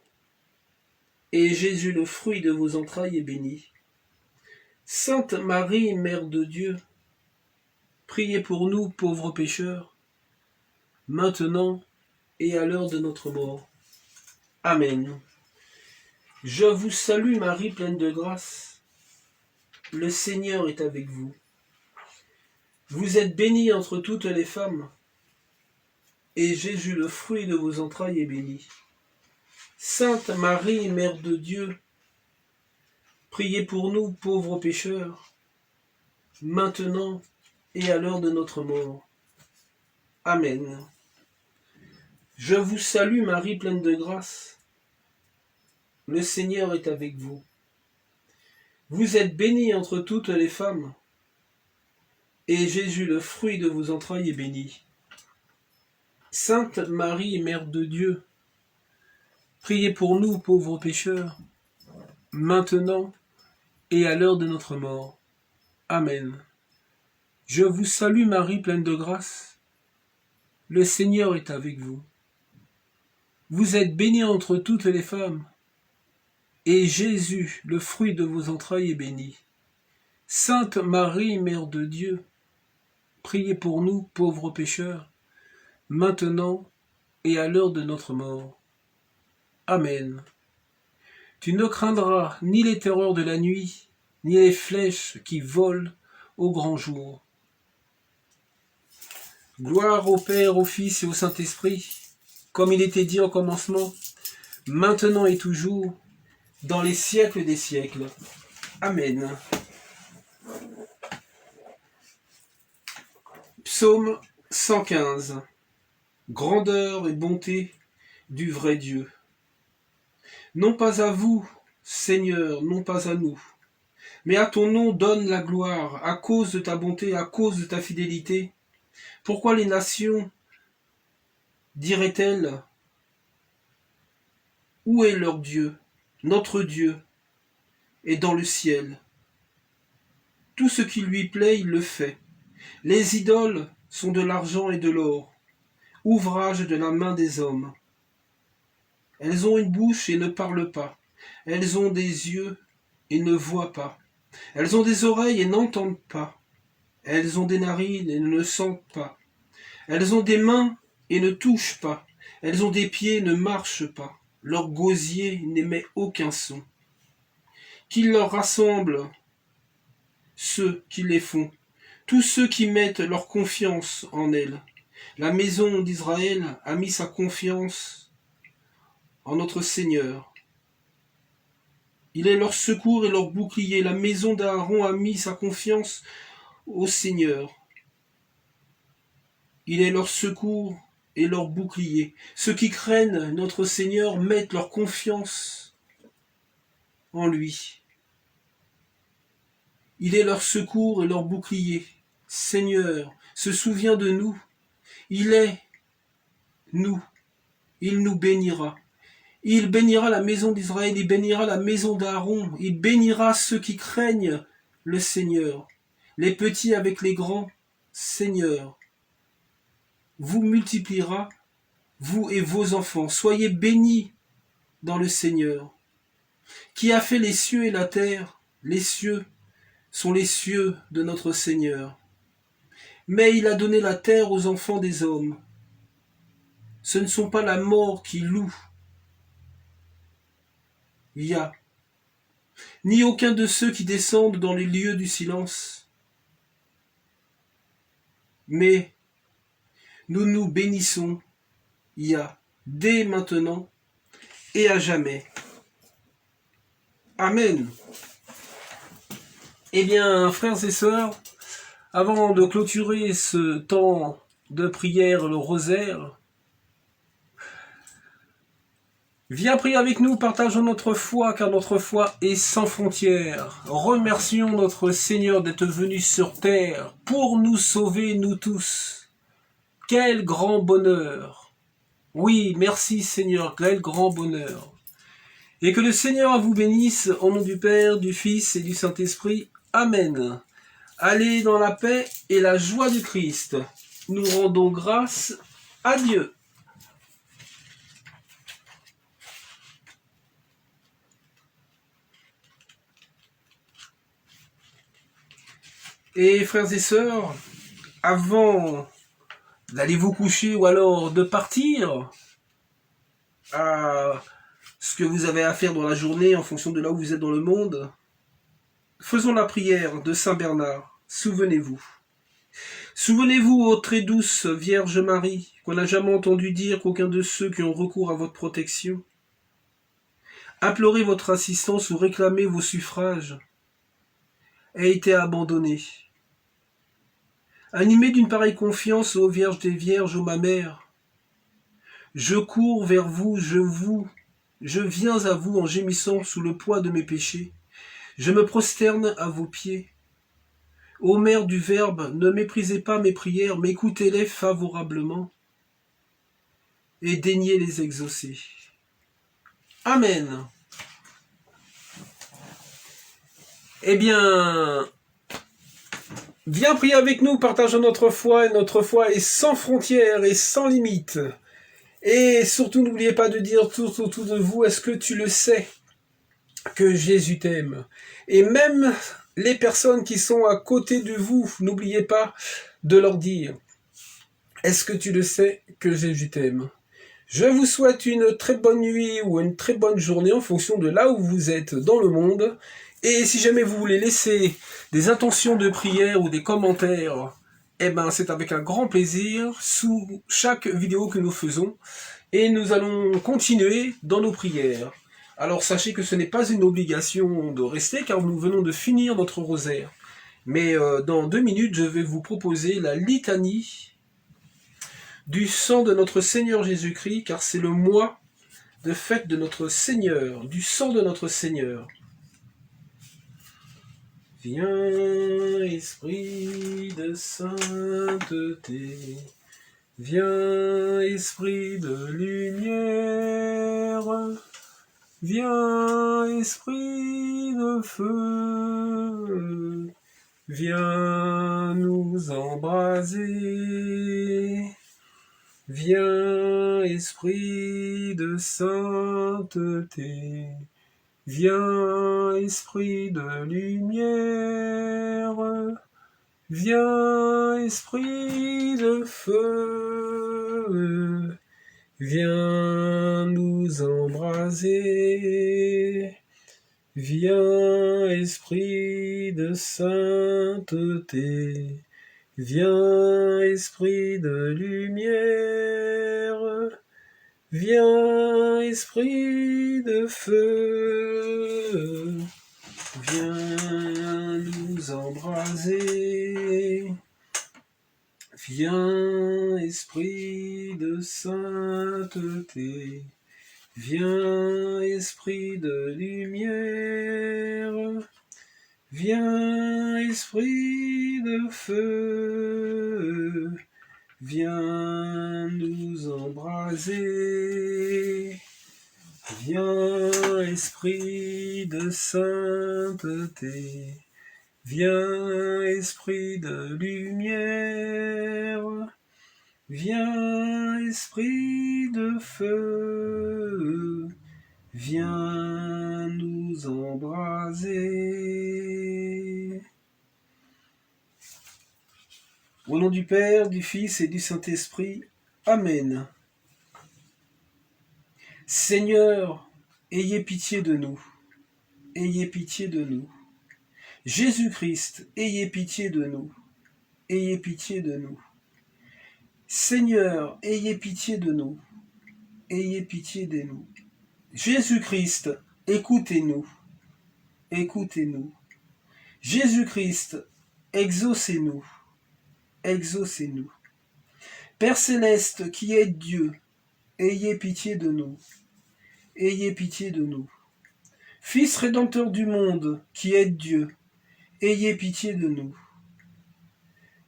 S1: et Jésus, le fruit de vos entrailles, est béni. Sainte Marie, Mère de Dieu, priez pour nous, pauvres pécheurs, maintenant et à l'heure de notre mort. Amen. Je vous salue Marie, pleine de grâce. Le Seigneur est avec vous. Vous êtes bénie entre toutes les femmes, et Jésus, le fruit de vos entrailles, est béni. Sainte Marie, Mère de Dieu, priez pour nous, pauvres pécheurs, maintenant et à l'heure de notre mort. Amen. Je vous salue Marie, pleine de grâce. Le Seigneur est avec vous. Vous êtes bénie entre toutes les femmes, et Jésus, le fruit de vos entrailles, est béni. Sainte Marie, Mère de Dieu, priez pour nous, pauvres pécheurs, maintenant et à l'heure de notre mort. Amen. Je vous salue Marie, pleine de grâce. Le Seigneur est avec vous. Vous êtes bénie entre toutes les femmes, et Jésus, le fruit de vos entrailles, est béni. Sainte Marie, Mère de Dieu, priez pour nous, pauvres pécheurs, maintenant et à l'heure de notre mort. Amen. Tu ne craindras ni les terreurs de la nuit, ni les flèches qui volent au grand jour. Gloire au Père, au Fils et au Saint-Esprit, comme il était dit au commencement, maintenant et toujours, dans les siècles des siècles. Amen. Psaume 115. Grandeur et bonté du vrai Dieu. Non pas à vous, Seigneur, non pas à nous, mais à ton nom donne la gloire, à cause de ta bonté, à cause de ta fidélité. Pourquoi les nations diraient-elles, où est leur Dieu? Notre Dieu est dans le ciel. Tout ce qui lui plaît, il le fait. Les idoles sont de l'argent et de l'or, ouvrage de la main des hommes. Elles ont une bouche et ne parlent pas. Elles ont des yeux et ne voient pas. Elles ont des oreilles et n'entendent pas. Elles ont des narines et ne sentent pas. Elles ont des mains et ne touchent pas. Elles ont des pieds et ne marchent pas. Leur gosier n'émet aucun son. Qu'il leur rassemble ceux qui les font, tous ceux qui mettent leur confiance en elles. La maison d'Israël a mis sa confiance en notre Seigneur. Il est leur secours et leur bouclier. La maison d'Aaron a mis sa confiance au Seigneur. Il est leur secours et leur bouclier. Ceux qui craignent notre Seigneur mettent leur confiance en lui. Il est leur secours et leur bouclier. Seigneur se souvient de nous. Il est nous. Il nous bénira. Il bénira la maison d'Israël, il bénira la maison d'Aaron, il bénira ceux qui craignent le Seigneur, les petits avec les grands. Seigneur vous multipliera, vous et vos enfants. Soyez bénis dans le Seigneur, qui a fait les cieux et la terre. Les cieux sont les cieux de notre Seigneur. Mais il a donné la terre aux enfants des hommes. Ce ne sont pas la mort qui loue Yah, ni aucun de ceux qui descendent dans les lieux du silence. Mais nous nous bénissons, Yah, dès maintenant et à jamais. Amen. Eh bien, frères et sœurs, avant de clôturer ce temps de prière, le rosaire, viens prier avec nous, partageons notre foi, car notre foi est sans frontières. Remercions notre Seigneur d'être venu sur terre pour nous sauver, nous tous. Quel grand bonheur! Oui, merci Seigneur, quel grand bonheur! Et que le Seigneur vous bénisse, au nom du Père, du Fils et du Saint-Esprit. Amen. Allez dans la paix et la joie du Christ. Nous rendons grâce à Dieu. Et frères et sœurs, avant d'aller vous coucher ou alors de partir à ce que vous avez à faire dans la journée en fonction de là où vous êtes dans le monde, faisons la prière de Saint Bernard. Souvenez-vous. Souvenez-vous, ô très douce Vierge Marie, qu'on n'a jamais entendu dire qu'aucun de ceux qui ont recours à votre protection, implorez votre assistance ou réclamez vos suffrages, ait été abandonné. Animé d'une pareille confiance, ô Vierge des Vierges, ô ma mère, je cours vers vous, je viens à vous en gémissant sous le poids de mes péchés. Je me prosterne à vos pieds. Ô Mère du Verbe, ne méprisez pas mes prières, mais écoutez-les favorablement et daignez les exaucer. Amen. Eh bien, viens prier avec nous, partageons notre foi, et notre foi est sans frontières et sans limites. Et surtout, n'oubliez pas de dire tout autour de vous, est-ce que tu le sais que Jésus t'aime? Et même les personnes qui sont à côté de vous, n'oubliez pas de leur dire, est-ce que tu le sais que Jésus t'aime? Je vous souhaite une très bonne nuit ou une très bonne journée en fonction de là où vous êtes dans le monde. Et si jamais vous voulez laisser des intentions de prière ou des commentaires, eh ben c'est avec un grand plaisir sous chaque vidéo que nous faisons. Et nous allons continuer dans nos prières. Alors sachez que ce n'est pas une obligation de rester car nous venons de finir notre rosaire. Mais dans 2 minutes, je vais vous proposer la litanie du sang de notre Seigneur Jésus-Christ, car c'est le mois de fête de notre Seigneur, du sang de notre Seigneur. Viens, Esprit de sainteté, viens, Esprit de lumière, viens, Esprit de feu, viens nous embraser. Viens, Esprit de sainteté, viens, Esprit de lumière, viens, Esprit de feu, viens nous embraser. Viens, Esprit de sainteté, viens, Esprit de lumière, viens, Esprit de feu, viens nous embraser. Viens, Esprit de sainteté, viens, Esprit de lumière, viens, Esprit de feu, viens nous embraser. Viens, Esprit de sainteté, viens, Esprit de lumière, viens, Esprit de feu, viens nous embraser. Au nom du Père, du Fils et du Saint-Esprit. Amen. Seigneur, ayez pitié de nous. Ayez pitié de nous. Jésus-Christ, ayez pitié de nous. Ayez pitié de nous. Seigneur, ayez pitié de nous. Ayez pitié de nous. Jésus-Christ, écoutez-nous. Écoutez-nous. Jésus-Christ, exaucez-nous. Exaucez-nous. Père céleste qui est Dieu, ayez pitié de nous. Ayez pitié de nous. Fils rédempteur du monde qui est Dieu, ayez pitié de nous.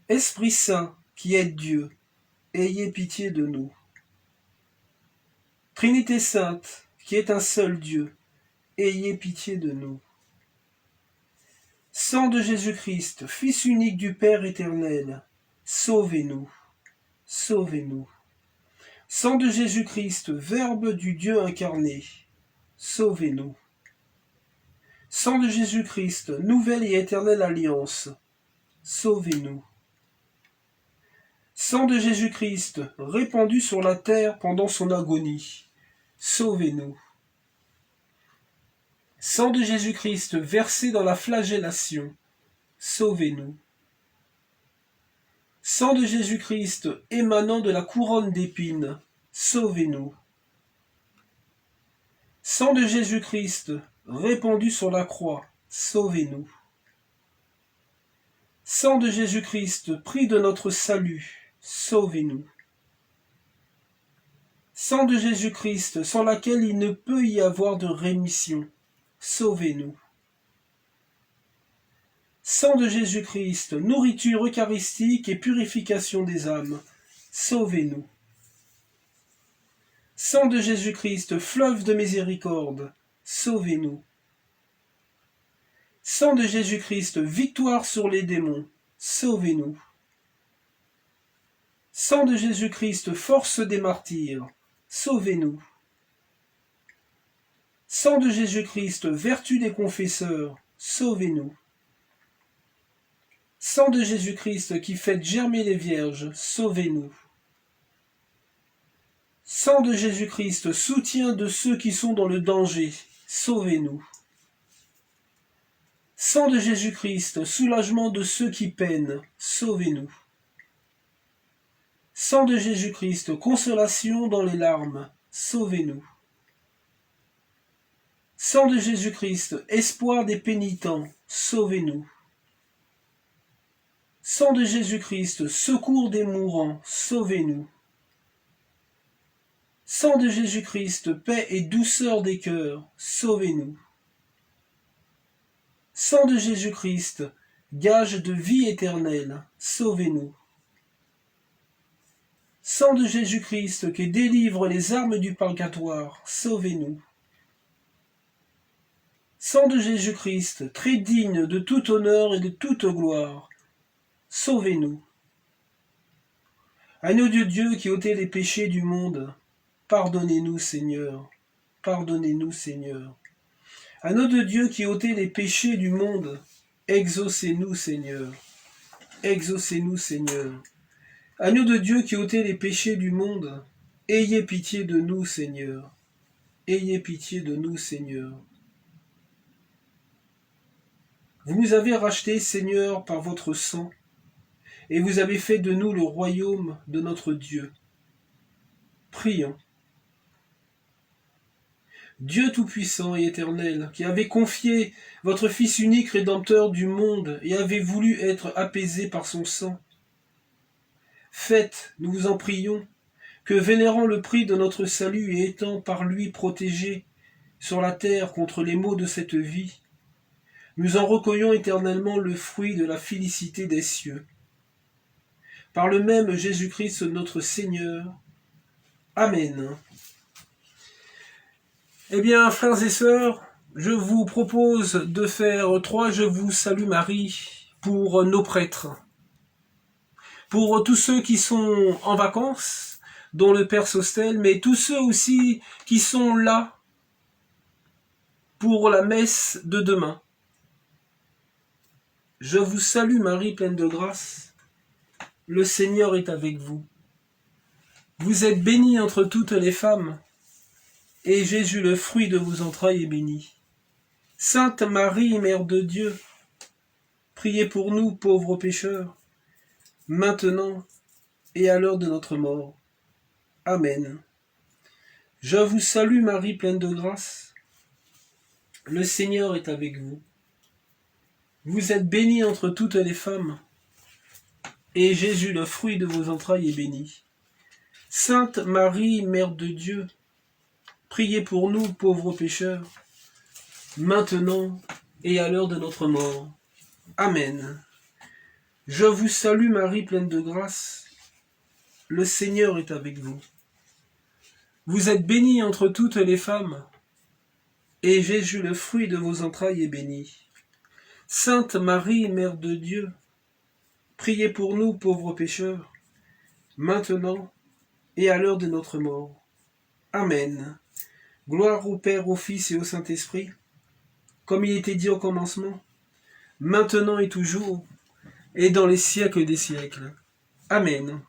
S1: Esprit Saint qui est Dieu, ayez pitié de nous. Trinité sainte qui est un seul Dieu, ayez pitié de nous. Sang de Jésus-Christ, Fils unique du Père éternel, sauvez-nous. Sauvez-nous. Sang de Jésus-Christ, Verbe du Dieu incarné, sauvez-nous. Sang de Jésus-Christ, nouvelle et éternelle alliance, sauvez-nous. Sang de Jésus-Christ, répandu sur la terre pendant son agonie, sauvez-nous. Sang de Jésus-Christ, versé dans la flagellation, sauvez-nous. Sang de Jésus-Christ, émanant de la couronne d'épines, sauvez-nous. Sang de Jésus-Christ, répandu sur la croix, sauvez-nous. Sang de Jésus-Christ, prix de notre salut, sauvez-nous. Sang de Jésus-Christ, sans laquelle il ne peut y avoir de rémission, sauvez-nous. Sang de Jésus-Christ, nourriture eucharistique et purification des âmes, sauvez-nous. Sang de Jésus-Christ, fleuve de miséricorde, sauvez-nous. Sang de Jésus-Christ, victoire sur les démons, sauvez-nous. Sang de Jésus-Christ, force des martyrs, sauvez-nous. Sang de Jésus-Christ, vertu des confesseurs, sauvez-nous. Sang de Jésus-Christ qui fait germer les vierges, sauvez-nous. Sang de Jésus-Christ, soutien de ceux qui sont dans le danger, sauvez-nous. Sang de Jésus-Christ, soulagement de ceux qui peinent, sauvez-nous. Sang de Jésus-Christ, consolation dans les larmes, sauvez-nous. Sang de Jésus-Christ, espoir des pénitents, sauvez-nous. Sang de Jésus-Christ, secours des mourants, sauvez-nous. Sang de Jésus-Christ, paix et douceur des cœurs, sauvez-nous. Sang de Jésus-Christ, gage de vie éternelle, sauvez-nous. Sang de Jésus-Christ qui délivre les armes du purgatoire, sauvez-nous. Sang de Jésus-Christ, très digne de tout honneur et de toute gloire, sauvez-nous. Agneau de Dieu qui ôtez les péchés du monde, pardonnez-nous Seigneur, pardonnez-nous Seigneur. Agneau de Dieu qui ôtez les péchés du monde, exaucez-nous Seigneur, exaucez-nous Seigneur. Agneau de Dieu qui ôtez les péchés du monde, ayez pitié de nous Seigneur, ayez pitié de nous Seigneur. Vous nous avez rachetés Seigneur par votre sang, et vous avez fait de nous le royaume de notre Dieu. Prions. Dieu tout-puissant et éternel, qui avez confié votre Fils unique rédempteur du monde et avez voulu être apaisé par son sang, faites, nous vous en prions, que vénérant le prix de notre salut et étant par lui protégés sur la terre contre les maux de cette vie, nous en recueillons éternellement le fruit de la félicité des cieux. Par le même Jésus-Christ notre Seigneur. Amen. Eh bien, frères et sœurs, je vous propose de faire 3 Je vous salue Marie pour nos prêtres. Pour tous ceux qui sont en vacances, dont le Père Sostel, mais tous ceux aussi qui sont là pour la messe de demain. Je vous salue Marie, pleine de grâce. Le Seigneur est avec vous. Vous êtes bénie entre toutes les femmes, et Jésus, le fruit de vos entrailles, est béni. Sainte Marie, Mère de Dieu, priez pour nous, pauvres pécheurs, maintenant et à l'heure de notre mort. Amen. Je vous salue Marie, pleine de grâce. Le Seigneur est avec vous. Vous êtes bénie entre toutes les femmes, et Jésus, le fruit de vos entrailles, est béni. Sainte Marie, Mère de Dieu, priez pour nous, pauvres pécheurs, maintenant et à l'heure de notre mort. Amen. Je vous salue Marie, pleine de grâce. Le Seigneur est avec vous. Vous êtes bénie entre toutes les femmes, et Jésus, le fruit de vos entrailles, est béni. Sainte Marie, Mère de Dieu, priez pour nous, pauvres pécheurs, maintenant et à l'heure de notre mort. Amen. Gloire au Père, au Fils et au Saint-Esprit, comme il était dit au commencement, maintenant et toujours, et dans les siècles des siècles. Amen.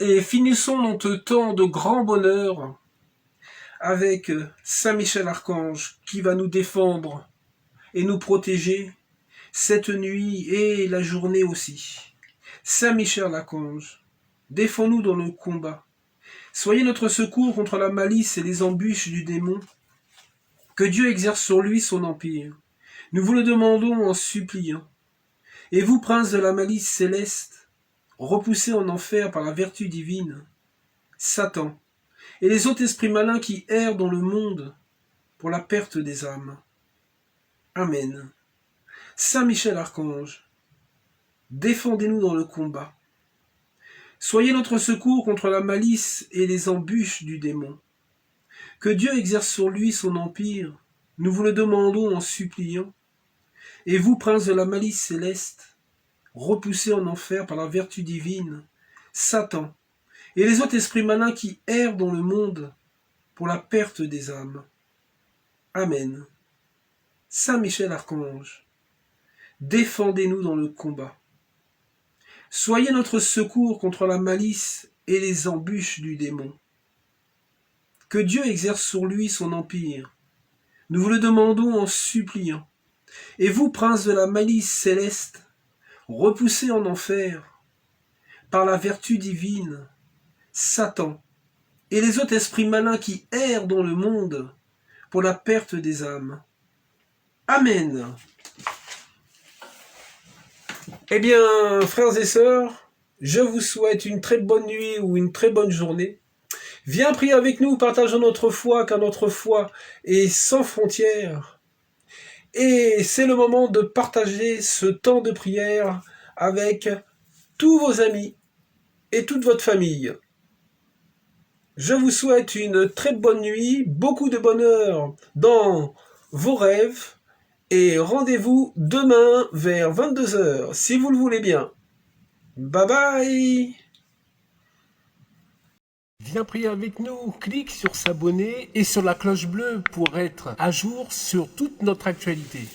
S1: Et finissons notre temps de grand bonheur avec Saint Michel Archange qui va nous défendre et nous protéger cette nuit et la journée aussi. Saint Michel Archange, défends-nous dans le combat. Soyez notre secours contre la malice et les embûches du démon. Que Dieu exerce sur lui son empire. Nous vous le demandons en suppliant. Et vous, prince de la malice céleste, repoussés en enfer par la vertu divine, Satan, et les autres esprits malins qui errent dans le monde pour la perte des âmes. Amen. Saint Michel Archange, défendez-nous dans le combat. Soyez notre secours contre la malice et les embûches du démon. Que Dieu exerce sur lui son empire, nous vous le demandons en suppliant. Et vous, prince de la malice céleste, repoussés en enfer par la vertu divine, Satan, et les autres esprits malins qui errent dans le monde pour la perte des âmes. Amen. Saint Michel Archange, défendez-nous dans le combat. Soyez notre secours contre la malice et les embûches du démon. Que Dieu exerce sur lui son empire. Nous vous le demandons en suppliant. Et vous, prince de la malice céleste, repoussés en enfer par la vertu divine, Satan, et les autres esprits malins qui errent dans le monde pour la perte des âmes. Amen. Eh bien, frères et sœurs, je vous souhaite une très bonne nuit ou une très bonne journée. Viens prier avec nous, partageons notre foi, car notre foi est sans frontières. Et c'est le moment de partager ce temps de prière avec tous vos amis et toute votre famille. Je vous souhaite une très bonne nuit, beaucoup de bonheur dans vos rêves et rendez-vous demain vers 22h si vous le voulez bien. Bye bye. Viens prier avec nous, clique sur s'abonner et sur la cloche bleue pour être à jour sur toute notre actualité.